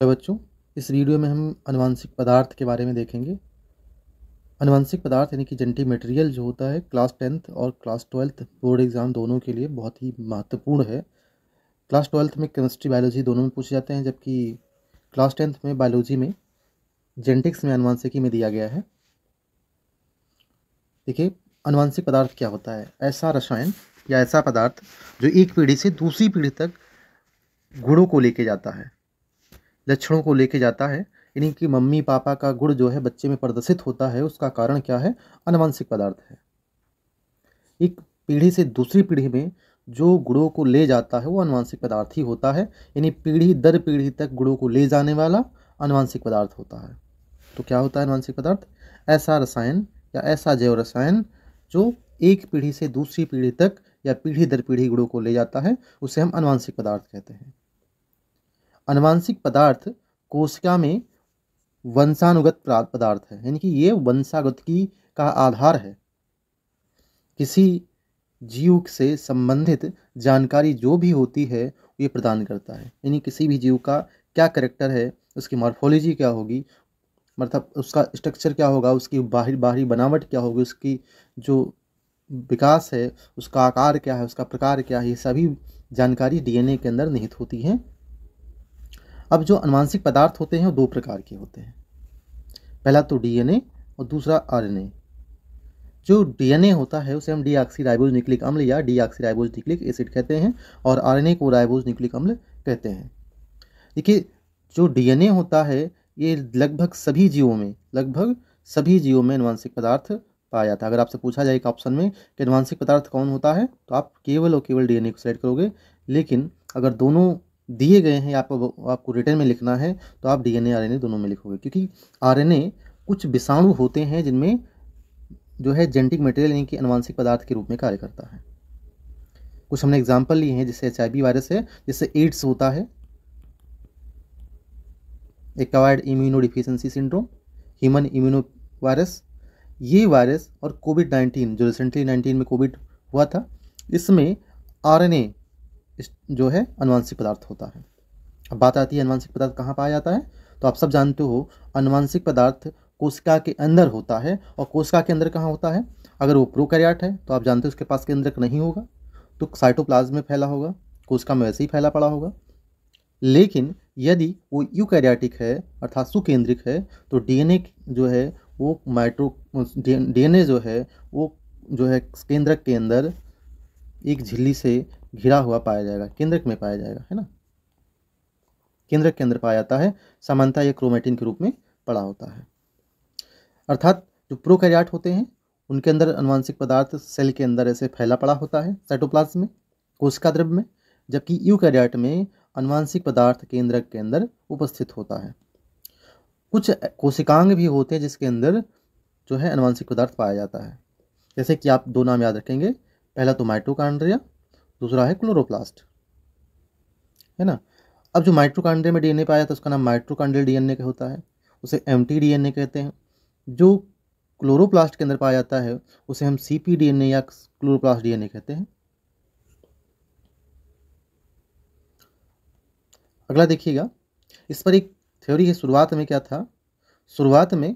Hello बच्चों, इस video में हम आनुवंशिक पदार्थ के बारे में देखेंगे। आनुवंशिक पदार्थ यानी कि जेनेटिक मटेरियल जो होता है क्लास 10th और क्लास 12th बोर्ड एग्जाम दोनों के लिए बहुत ही महत्वपूर्ण है। क्लास 12th में केमिस्ट्री बायोलॉजी दोनों में पूछे जाते हैं, जबकि क्लास 10th में बायोलॉजी में जेनेटिक्स में आनुवंशिकी में दिया गया है। देखिए, आनुवंशिक पदार्थ क्या होता है? ऐसा रसायन या ऐसा पदार्थ जो एक पीढ़ी से दूसरी पीढ़ी तक गुणों को लेके जाता है, लक्षणों को लेके जाता है। यानी कि मम्मी पापा का गुण जो है बच्चे में प्रदर्शित होता है, उसका कारण क्या है? आनुवंशिक पदार्थ है। एक पीढ़ी से दूसरी पीढ़ी में जो गुणों को ले जाता है वो आनुवंशिक पदार्थ ही होता है। यानी पीढ़ी दर पीढ़ी तक गुणों को ले जाने वाला आनुवंशिक पदार्थ होता है। तो क्या होता है आनुवंशिक पदार्थ? ऐसा रसायन या ऐसा जैव रसायन जो एक पीढ़ी से दूसरी पीढ़ी तक या पीढ़ी दर पीढ़ी गुणों को ले जाता है, उसे हम आनुवंशिक पदार्थ कहते हैं। आनुवंशिक पदार्थ कोशिका में वंशानुगत पदार्थ है, यानी कि ये वंशागतिकी का आधार है। किसी जीव से संबंधित जानकारी जो भी होती है ये प्रदान करता है। यानी किसी भी जीव का क्या कैरेक्टर है, उसकी मॉर्फोलॉजी क्या होगी, मतलब उसका स्ट्रक्चर क्या होगा, उसकी बाहरी बनावट क्या होगी, उसकी जो विकास है, उसका आकार क्या है, उसका प्रकार क्या है, ये सभी जानकारी डीएनए के अंदर निहित होती है। अब जो आनुवंशिक पदार्थ होते हैं वो दो प्रकार के होते हैं। पहला तो डीएनए और दूसरा आरएनए। जो डीएनए होता है उसे हम डीऑक्सीराइबोज न्यूक्लिक अम्ल या डीऑक्सीराइबोज न्यूक्लिक एसिड कहते हैं, और आरएनए को राइबोज न्यूक्लिक अम्ल कहते हैं। देखिए, जो डीएनए होता है ये लगभग सभी जीवों में आनुवंशिक पदार्थ पाया जाता है। अगर आपसे पूछा जाए एक ऑप्शन में कि आनुवंशिक पदार्थ कौन होता है, तो आप केवल और केवल डीएनए को सेलेक्ट करोगे। लेकिन अगर दोनों दिए गए हैं, आपको रिटर्न में लिखना है, तो आप डीएनए आरएनए दोनों में लिखोगे, क्योंकि आरएनए कुछ विषाणु होते हैं जिनमें जो है जेनेटिक मटेरियल यानी कि आनुवंशिक पदार्थ के रूप में कार्य करता है। कुछ हमने एग्जाम्पल लिए हैं, जैसे HIV वायरस है, जिससे एड्स होता है, acquired immunodeficiency syndrome, human immuno virus, ये वायरस, और कोविड-19 जो रिसेंटली 19 में कोविड हुआ था, इसमें आरएनए जो है आनुवंशिक पदार्थ होता है। अब बात आती है आनुवंशिक पदार्थ कहाँ पाया जाता है, तो आप सब जानते हो आनुवंशिक पदार्थ कोशिका के अंदर होता है। और कोशिका के अंदर कहाँ होता है? अगर वो प्रोकैरियोट है तो आप जानते हो उसके पास केंद्रक नहीं होगा, तो साइटोप्लाज्म में फैला होगा, कोशिका में वैसे ही फैला पड़ा होगा। लेकिन यदि वो यूकैरियोटिक है अर्थात सुकेंद्रिक है, तो डीएनए जो है वो डीएनए जो है वो जो है केंद्रक के अंदर एक झिल्ली से घिरा हुआ पाया जाएगा, केंद्रक में पाया जाएगा, है ना, केंद्रक के अंदर पाया जाता है। सामान्यतः ये क्रोमेटिन के रूप में पड़ा होता है। अर्थात जो प्रोकैरियोट होते हैं उनके अंदर आनुवंशिक पदार्थ सेल के अंदर ऐसे फैला पड़ा होता है साइटोप्लाज्म में, कोशिका द्रव्य में, जबकि यूकैरियोट में आनुवंशिक पदार्थ केंद्रक के अंदर उपस्थित होता है। कुछ कोशिकांग भी होते हैं जिसके अंदर जो है आनुवंशिक पदार्थ पाया जाता है। जैसे कि आप दो नाम याद रखेंगे, पहला तो माइटोकॉन्ड्रिया, दूसरा है क्लोरोप्लास्ट, है ना। अब जो माइटोकॉन्ड्रिया में डीएनए पाया जाता है उसका नाम माइटोकॉन्ड्रियल डीएनए का होता है, उसे mtDNA कहते हैं। जो क्लोरोप्लास्ट के अंदर पाया जाता है उसे हम cpDNA या क्लोरोप्लास्ट डीएनए कहते हैं। अगला देखिएगा, इस पर एक थ्योरी है। शुरुआत में क्या था? शुरुआत में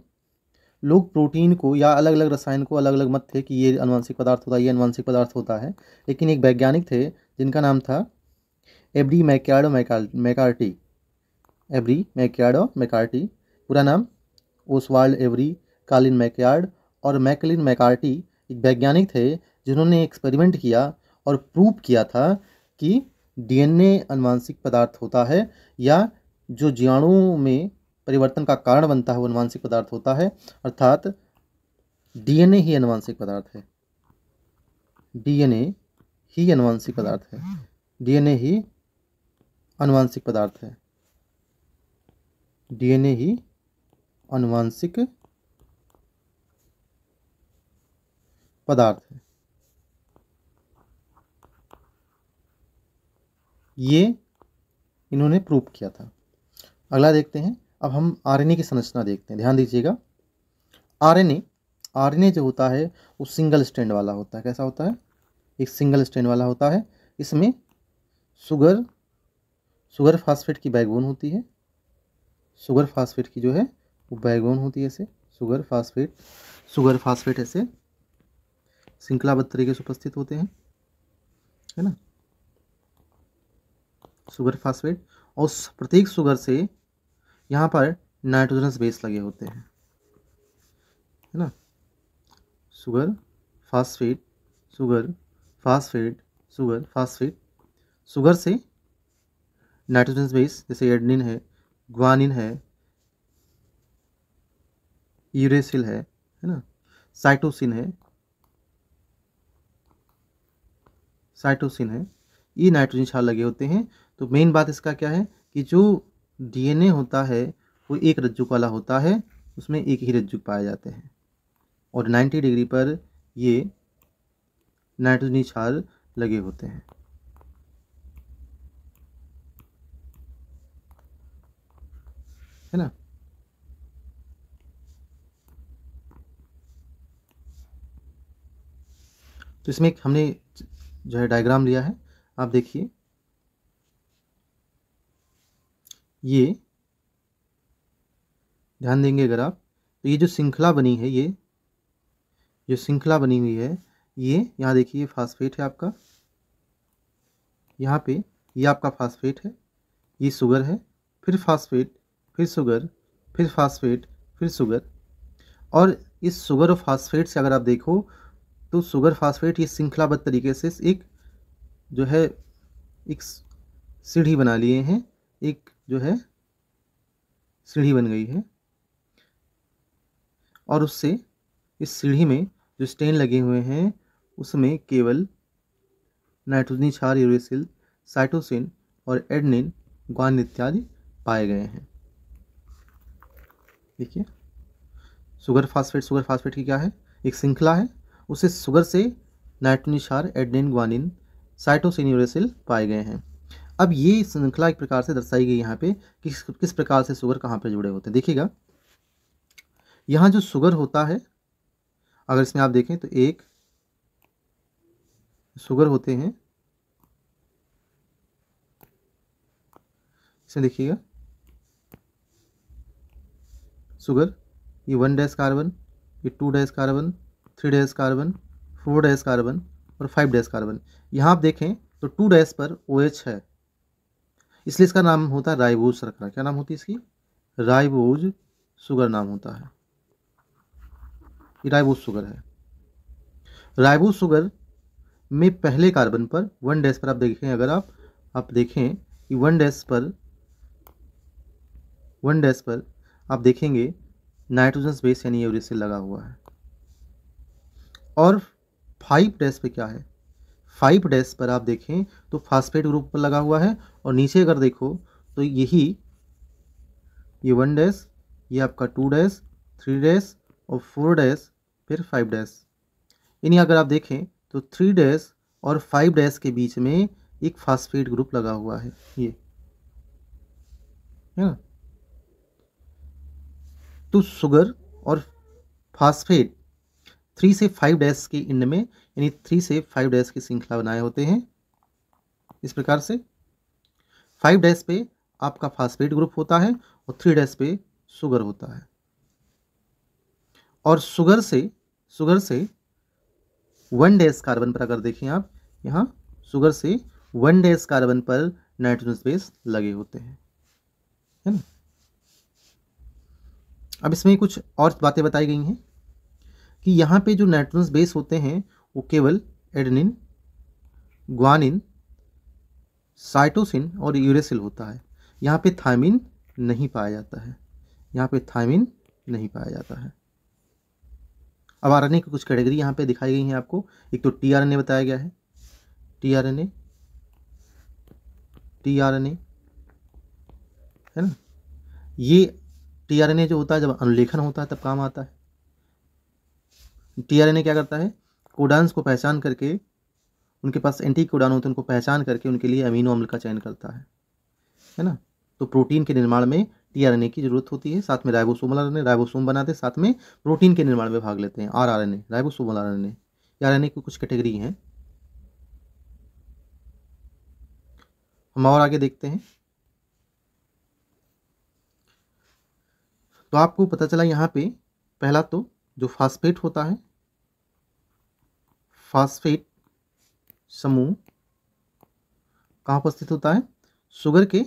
लोग प्रोटीन को या अलग अलग रसायन को अलग अलग मत थे कि ये आनुवंशिक पदार्थ होता है, ये आनुवंशिक पदार्थ होता है। लेकिन एक वैज्ञानिक थे जिनका नाम था एब्री मैकयार्डो मैकार्टी। एब्री मैकयार्डो मैकार्टी, पूरा नाम ओसवाल्ड एवरी कालिन मैकयार्ड और मैकलिन मैकार्टी, एक वैज्ञानिक थे जिन्होंने एक्सपेरिमेंट किया और प्रूव किया था कि डीएनए आनुवंशिक पदार्थ होता है, या जो जीवाणुओं में परिवर्तन का कारण बनता है वो आनुवंशिक पदार्थ होता है। अर्थात डीएनए ही आनुवंशिक पदार्थ है, डीएनए ही आनुवंशिक पदार्थ है, डीएनए ही आनुवंशिक पदार्थ है, डीएनए ही आनुवंशिक पदार्थ है। ये इन्होंने प्रूव किया था। अगला देखते हैं, अब हम आरएनए की संरचना देखते हैं। ध्यान दीजिएगा, आरएनए जो होता है वो सिंगल स्ट्रैंड वाला होता है। कैसा होता है? एक सिंगल स्ट्रैंड वाला होता है। इसमें शुगर फास्फेट की बैकबोन होती है, शुगर फास्फेट की जो है वो बैकबोन होती है। ऐसे शुगर फास्फेट ऐसे श्रृंखलाबद्ध तरीके से उपस्थित होते हैं, है ना, शुगर फास्फेट। और उस प्रत्येक शुगर से यहाँ पर नाइट्रोजनस बेस लगे होते हैं, है ना, sugar phosphate sugar phosphate sugar phosphate. Sugar से नाइट्रोजनस बेस जैसे एडेनिन है, ग्वानिन है, यूरेसिल है ना, साइटोसिन है, ये नाइट्रोजन क्षार लगे होते हैं। तो मेन बात इसका क्या है कि जो डीएनए होता है वो एक रज्जुक वाला होता है, उसमें एक ही रज्जुक पाए जाते हैं और 90 डिग्री पर ये नाइट्रोजनी क्षार लगे होते हैं, है ना। तो इसमें हमने जो है डायग्राम लिया है, आप देखिए, ये ध्यान देंगे अगर आप, तो ये जो श्रृंखला बनी है, ये जो श्रृंखला बनी हुई है, ये यहाँ देखिए, ये फास्फेट है आपका, यहाँ पे ये आपका फास्फेट है, ये शुगर है, फिर फास्फेट, फिर शुगर, फिर फास्फेट, फिर शुगर। और इस शुगर और फास्फेट से अगर आप देखो तो शुगर फास्फेट ये श्रृंखलाबद्ध तरीके से एक जो है एक सीढ़ी बना लिए हैं, एक जो है सीढ़ी बन गई है, और उससे इस सीढ़ी में जो स्टेन लगे हुए हैं उसमें केवल नाइट्रोजनी क्षार, यूरेसिल, साइटोसिन और एडेनिन, ग्वानिन इत्यादि पाए गए हैं। देखिए, शुगर फास्फेट की क्या है, एक श्रृंखला है, उससे शुगर से नाइट्रोजनी क्षार, एडेनिन, ग्वानिन, साइटोसिन, यूरेसिल पाए गए हैं। अब ये श्रृंखला एक प्रकार से दर्शाई गई यहाँ पे कि किस प्रकार से शुगर कहाँ पे जुड़े होते हैं। देखिएगा, यहाँ जो शुगर होता है, अगर इसमें आप देखें तो एक शुगर होते हैं, इसमें देखिएगा शुगर, ये 1 डैश कार्बन, ये 2 dash carbon, 3 dash carbon, 4 dash carbon और 5 डैश कार्बन। यहाँ आप देखें तो 2 डैश पर OH है, इसलिए इसका नाम होता है राइबोज शर्करा। क्या नाम होती है इसकी, राइबोज शुगर नाम होता है, ये राइबोज शुगर है। राइबोज शुगर में पहले कार्बन पर 1 डैश पर आप देखें, अगर आप देखें कि 1 डैश पर आप देखेंगे नाइट्रोजन बेस यानी यूरेसिल लगा हुआ है। और 5 डैश पे क्या है, 5 डैश पर आप देखें तो फास्फेट ग्रुप पर लगा हुआ है, और नीचे अगर देखो तो यही ये 1 डैश, ये आपका 2 डैश, 3 डैश और 4 डैश, फिर 5 डैश। यानी अगर आप देखें तो 3 डैश और 5 डैश के बीच में एक फास्फेट ग्रुप लगा हुआ है, ये है ना। तो शुगर और फास्फेट 3 से 5 डैश के एंड में, यानी 3 से 5 डैश की श्रृंखला बनाए होते हैं। इस प्रकार से 5 डैश पे आपका फास्फेट ग्रुप होता है और 3 डैश पे शुगर होता है। और शुगर से 1 डैश कार्बन पर अगर देखें आप, यहाँ शुगर से 1 डैश कार्बन पर नाइट्रोजन बेस लगे होते हैं, है ना। अब इसमें कुछ और बातें बताई गई हैं कि यहाँ पे जो नाइट्रोजन बेस होते हैं वो केवल एडेनिन, ग्वानिन, साइटोसिन और यूरेसिल होता है। यहाँ पे थायमिन नहीं पाया जाता है, अब आरएनए की कुछ कैटेगरी यहाँ पे दिखाई गई हैं आपको। एक तो टीआरएनए बताया गया है, टीआरएनए है ना। ये टीआरएनए जो होता है जब अनुलेखन होता है तब काम आता है। टीआरएनए क्या करता है, कोडान्स को पहचान करके, उनके पास एंटी कोडान होते हैं, उनको पहचान करके उनके लिए अमीनो अम्ल का चयन करता है ना। तो प्रोटीन के निर्माण में टीआरएनए की जरूरत होती है, साथ में राइबोसोमल आरएनए, राइबोसोम बनाते हैं, साथ में प्रोटीन के निर्माण में भाग लेते हैं आरआरएनए, राइबोसोमल आरएनए। आरएनए की कुछ कैटेगरी हैं, हम और आगे देखते हैं। तो आपको पता चला यहाँ पे पहला तो जो फास्फेट होता है, फास्फेट समूह कहाँ उपस्थित होता है, शुगर के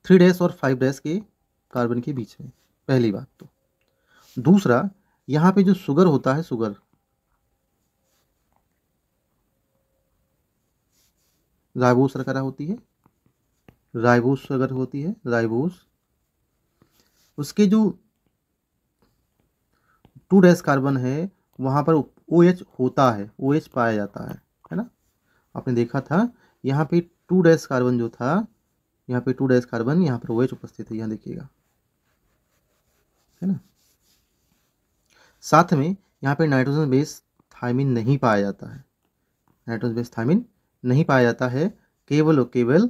3' और 5' के कार्बन के बीच में, पहली बात। तो दूसरा, यहाँ पे जो शुगर होता है, शुगर राइबोस शर्करा होती है, राइबोस शुगर होती है, राइबोस, उसके जो 2' कार्बन है वहाँ पर OH होता है, OH पाया जाता है ना। आपने देखा था यहाँ पे 2' कार्बन जो था, यहाँ पे 2' कार्बन, यहाँ पर OH उपस्थित है, यहाँ देखिएगा, है ना। साथ में यहाँ पे नाइट्रोजन बेस थायमिन नहीं पाया जाता है, नाइट्रोजन बेस थायमिन नहीं पाया जाता है, केवल और केवल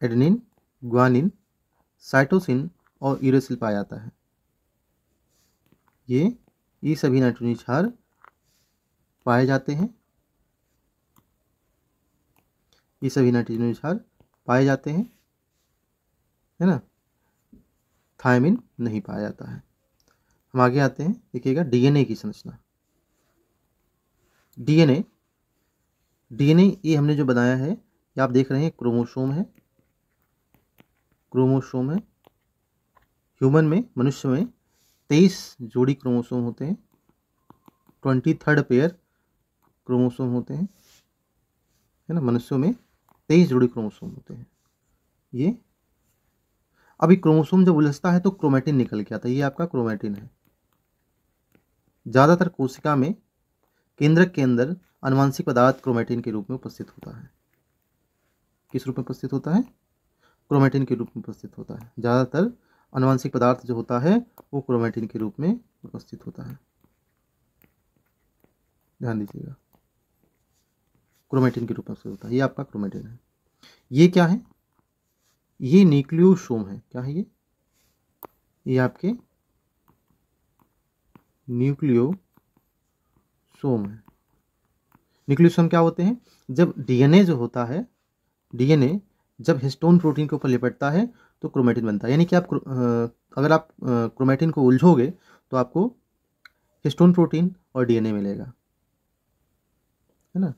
एडेनिन, ग्वानिन, साइटोसिन और यूरेसिल पाया जाता है। ये सभी नाइट्रोजन क्षार पाए जाते हैं, ये सभी नाइट्रोजन क्षार पाए जाते हैं, है ना। थायमिन नहीं पाया जाता है। हम आगे आते हैं, देखिएगा डीएनए की संरचना। डीएनए ये हमने जो बनाया है, ये आप देख रहे हैं क्रोमोसोम है, क्रोमोसोम है। ह्यूमन में, मनुष्य में 23 जोड़ी क्रोमोसोम होते हैं, 23rd पेयर क्रोमोसोम होते हैं, है ना। मनुष्यों में 23 जोड़ी क्रोमोसोम होते हैं। ये अभी क्रोमोसोम जब उलझता है तो क्रोमैटिन निकल के आता है, ये आपका क्रोमैटिन है। ज़्यादातर कोशिका में केंद्रक के अंदर अनुवांशिक पदार्थ क्रोमैटिन के रूप में उपस्थित होता है। किस रूप में उपस्थित होता है, क्रोमैटिन के रूप में उपस्थित होता है। ज़्यादातर अनुवांशिक पदार्थ जो होता है वो क्रोमैटिन के रूप में उपस्थित होता है, ध्यान दीजिएगा, क्रोमैटिन के रूप में उपस्थित होता है। ये आपका क्रोमैटिन है। ये क्या है, ये न्यूक्लियोसोम है। क्या है ये आपके न्यूक्लियोसोम है। न्यूक्लियोसोम क्या होते हैं, जब डीएनए जो होता है, डीएनए जब हिस्टोन प्रोटीन के ऊपर लिपटता है तो क्रोमैटिन बनता है। यानी कि आप अगर आप क्रोमैटिन को उलझोगे तो आपको हिस्टोन प्रोटीन और डीएनए मिलेगा, है ना।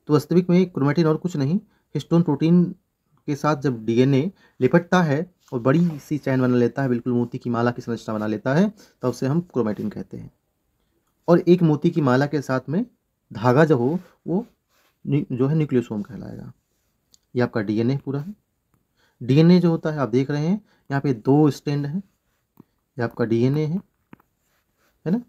तो वास्तविक में क्रोमैटिन और कुछ नहीं, हिस्टोन प्रोटीन के साथ जब डीएनए लिपटता है और बड़ी सी चैन बना लेता है, बिल्कुल मोती की माला की संरचना बना लेता है, तब उसे हम क्रोमैटिन कहते हैं। और एक मोती की माला के साथ में धागा जो हो वो जो है न्यूक्लियोसोम कहलाएगा। ये आपका डीएनए पूरा है। डीएनए जो होता है आप देख रहे हैं यहाँ पे 2 स्टैंड हैं, ये आपका डीएनए है ना।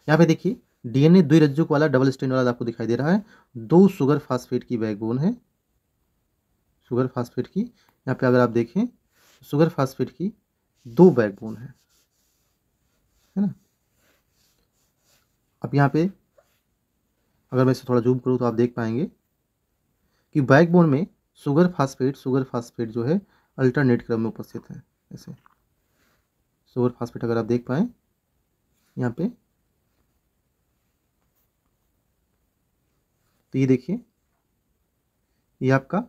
यहाँ पे देखिए डीएनए द्विरज्जुक वाला डबल स्टैंड वाला आपको दिखाई दे रहा है। 2 शुगर फास्फेट की बैकबोन है, शुगर फास्फेट की। यहाँ पे अगर आप देखें शुगर फास्फेट की 2 बैकबोन है ना। अब यहाँ पे अगर मैं इसे थोड़ा जूम करूँ तो आप देख पाएंगे कि बैकबोन में शुगर फास्फेट जो है अल्टरनेट क्रम में उपस्थित है। ऐसे शुगर फास्फेट अगर आप देख पाए यहाँ पे, तो ये देखिए ये आपका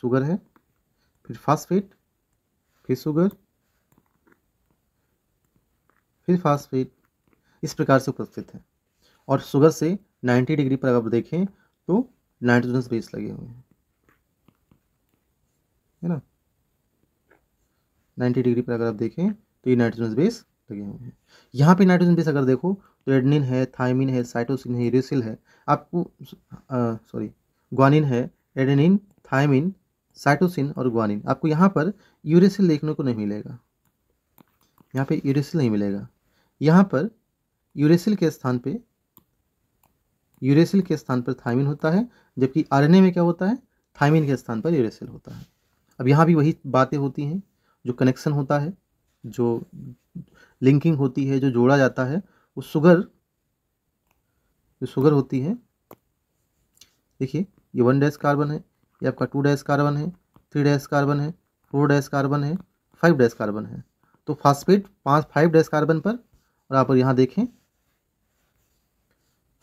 शुगर है, फिर फास्फेट, फिर शुगर, फिर फास्फेट, इस प्रकार से उपस्थित है। और शुगर से 90 डिग्री पर अगर देखें तो नाइट्रोजन बेस लगे हुए हैं, है ना। 90 डिग्री पर अगर आप देखें तो ये नाइट्रोजन बेस लगे हुए हैं। यहाँ पे नाइट्रोजन बेस अगर देखो तो एडेनिन है, थायमिन है, साइटोसिन है, यूरेसिल है, आपको ग्वानिन है, एडेनिन, थायमिन, साइटोसिन और ग्वानिन। आपको यहाँ पर यूरेसिल देखने को नहीं मिलेगा, यहाँ पे यूरेसिल नहीं मिलेगा। यहाँ पर यूरेसिल के स्थान पर थायमिन होता है, जबकि आरएनए में क्या होता है, थायमिन के स्थान पर यूरेसिल होता है। अब यहाँ भी वही बातें होती हैं, जो कनेक्शन होता है, जो लिंकिंग होती है, जो जोड़ा जाता है, वो शुगर होती है। देखिए ये 1' कार्बन है, ये आपका 2' कार्बन है, 3' कार्बन है, 4' कार्बन है, 5' कार्बन है। तो फास्फेट 5 कार्बन पर, और आप यहाँ देखें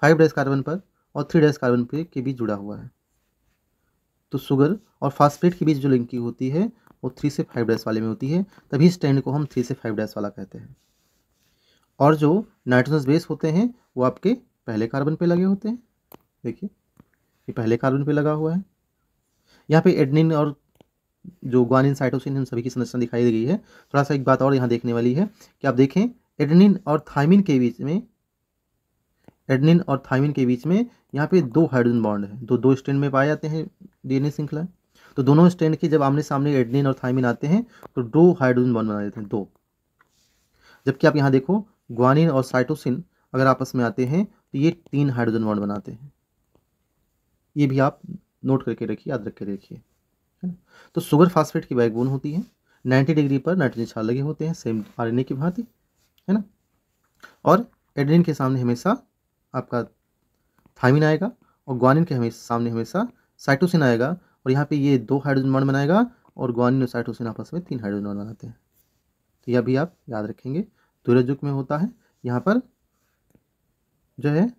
5' कार्बन पर और 3' कार्बन पे के बीच जुड़ा हुआ है। तो शुगर और फास्फेट के बीच जो लिंकिंग होती है वो 3 से 5 डैश वाले में होती है, तभी स्ट्रैंड को हम 3 से 5 डैश वाला कहते हैं। और जो नाइट्रोजनस बेस होते हैं वो आपके पहले कार्बन पे लगे होते हैं। देखिए ये पहले कार्बन पे लगा हुआ है। यहाँ पे एडेनिन और जो ग्वानिन, साइटोसिन, इन सभी की संरचना दिखाई दे गई है। थोड़ा सा एक बात और यहाँ देखने वाली है कि आप देखें एडेनिन और थाइमिन के बीच में, एडेनिन और थाइमिन के बीच में यहाँ पे 2 हाइड्रोजन बॉन्ड है, दो स्ट्रैंड में पाए जाते हैं डीएनए श्रृंखला। तो दोनों स्ट्रैंड के जब आमने सामने एडेनिन और थाइमिन आते हैं तो 2 हाइड्रोजन बॉन्ड बना देते हैं, 2। जबकि आप यहाँ देखो ग्वानिन और साइटोसिन अगर आपस में आते हैं तो ये 3 हाइड्रोजन बॉन्ड बनाते हैं। ये भी आप नोट करके रखिए, याद रख के रखिए, है ना। तो शुगर फास्फेट की बैकबोन होती है, 90 डिग्री पर नाइट्रोजन क्षार लगे होते हैं, सेम आरएनए की भांति, है ना। और एडेनिन के सामने हमेशा आपका थाइमिन आएगा और ग्वानिन के सामने हमेशा साइटोसिन आएगा, और यहाँ पे ये 2 हाइड्रोजन बॉन्ड बनाएगा और ग्वानिन और साइटोसिन आपस में 3 हाइड्रोजन बॉन्ड बनाते हैं। तो यह भी आप याद रखेंगे। द्वितीयक युग्म में होता है, यहाँ पर जो है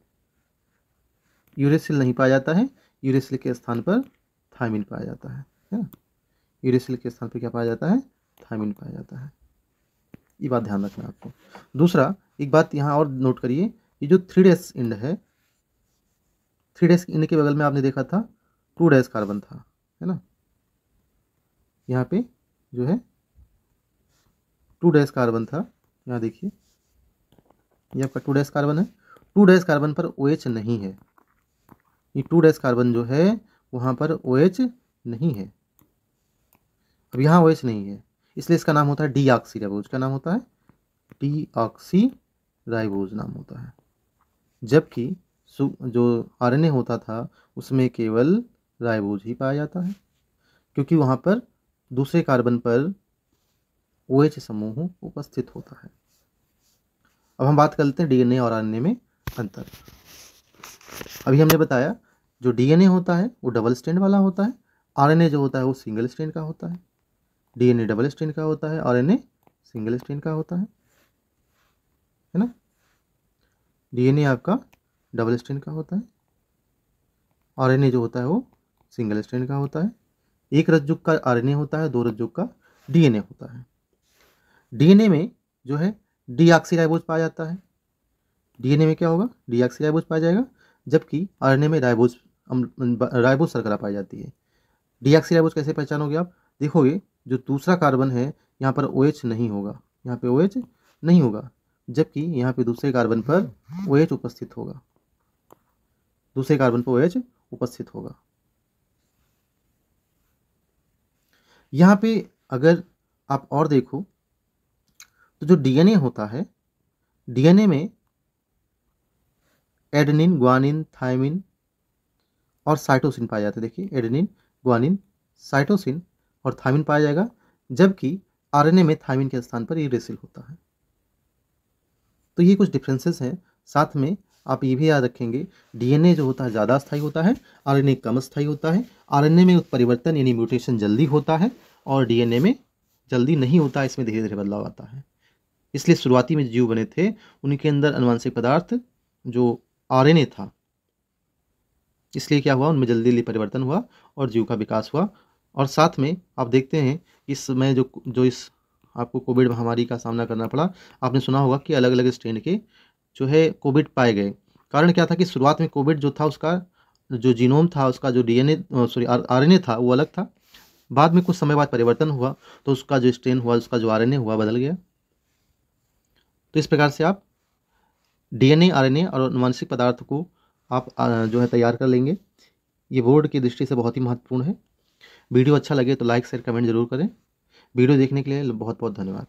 यूरेसिल नहीं पाया जाता है, यूरेसिल के स्थान पर थाइमिन पाया जाता है ना। यूरेसिल के स्थान पर क्या पाया जाता है? थाइमिन पाया जाता है। ये बात ध्यान रखना आपको। दूसरा एक बात यहाँ और नोट करिए, ये जो 3 डैश एंड है, 3 डैश एंड के बगल में आपने देखा था 2 डैश कार्बन था, है ना। यहाँ पे जो है 2 डैश कार्बन था, यहाँ देखिए ये आपका 2 डैश कार्बन है। 2 डैश कार्बन पर OH नहीं है, ये 2 डैश कार्बन जो है वहाँ पर OH नहीं है। अब यहाँ OH नहीं है, इसलिए इसका नाम होता है डीऑक्सीराइबोज। क्या नाम होता है? डीऑक्सीराइबोज नाम होता है। जबकि जो आरएनए होता था उसमें केवल राइबोज ही पाया जाता है, क्योंकि वहाँ पर दूसरे कार्बन पर OH समूह उपस्थित होता है। अब हम बात करते हैं डीएनए और आरएनए में अंतर। अभी हमने बताया जो डीएनए होता है वो डबल स्ट्रैंड वाला होता है, आरएनए जो होता है वो सिंगल स्ट्रैंड का होता है। डीएनए डबल स्ट्रैंड का होता है, आरएनए सिंगल स्ट्रैंड का होता है ना। डीएनए आपका डबल स्ट्रैंड का होता है, आरएनए जो होता है वो सिंगल स्ट्रैंड का होता है। एक रज्जुक का आरएनए होता है, 2 रज्जुक का डीएनए होता है। डीएनए में जो है डीऑक्सीराइबोज पाया जाता है। डीएनए में क्या होगा? डीऑक्सीराइबोज पाया जाएगा, जबकि आरएनए में राइबोज शर्करा पाई जाती है। डीऑक्सीराइबोज कैसे पहचानोगे आप? देखोगे जो दूसरा कार्बन है यहाँ पर OH नहीं होगा, यहाँ पे OH नहीं होगा, जबकि यहाँ पे दूसरे कार्बन पर OH उपस्थित होगा, दूसरे कार्बन पर OH उपस्थित होगा। यहाँ पे अगर आप और देखो तो जो डीएनए होता है, डीएनए में एडेनिन, ग्वानिन, थाइमिन और साइटोसिन पाया जाता है। देखिए एडेनिन, ग्वानिन, साइटोसिन और थाइमिन पाया जाएगा, जबकि आरएनए में थाइमिन के स्थान पर यूरेसिल होता है। तो ये कुछ डिफरेंसेस हैं। साथ में आप ये भी याद रखेंगे डीएनए जो होता है ज़्यादा स्थायी होता है, आरएनए कम स्थायी होता है। आरएनए में उत्परिवर्तन यानी म्यूटेशन जल्दी होता है और डीएनए में जल्दी नहीं होता, इसमें धीरे धीरे बदलाव आता है। इसलिए शुरुआती में जीव बने थे उनके अंदर अनुवांशिक पदार्थ जो आरएनए था, इसलिए क्या हुआ, उनमें जल्दी जल्दी परिवर्तन हुआ और जीव का विकास हुआ। और साथ में आप देखते हैं इस समय जो इस आपको कोविड महामारी का सामना करना पड़ा, आपने सुना होगा कि अलग अलग स्ट्रेन के जो है कोविड पाए गए। कारण क्या था कि शुरुआत में कोविड जो था उसका जो जीनोम था, उसका जो आरएनए था वो अलग था। बाद में कुछ समय बाद परिवर्तन हुआ तो उसका जो स्ट्रेन हुआ, उसका जो आरएनए हुआ बदल गया। तो इस प्रकार से आप डीएनए, आरएनए और आनुवंशिक पदार्थ को आप जो है तैयार कर लेंगे। ये बोर्ड की दृष्टि से बहुत ही महत्वपूर्ण है। वीडियो अच्छा लगे तो लाइक शेयर कमेंट जरूर करें। वीडियो देखने के लिए बहुत बहुत धन्यवाद।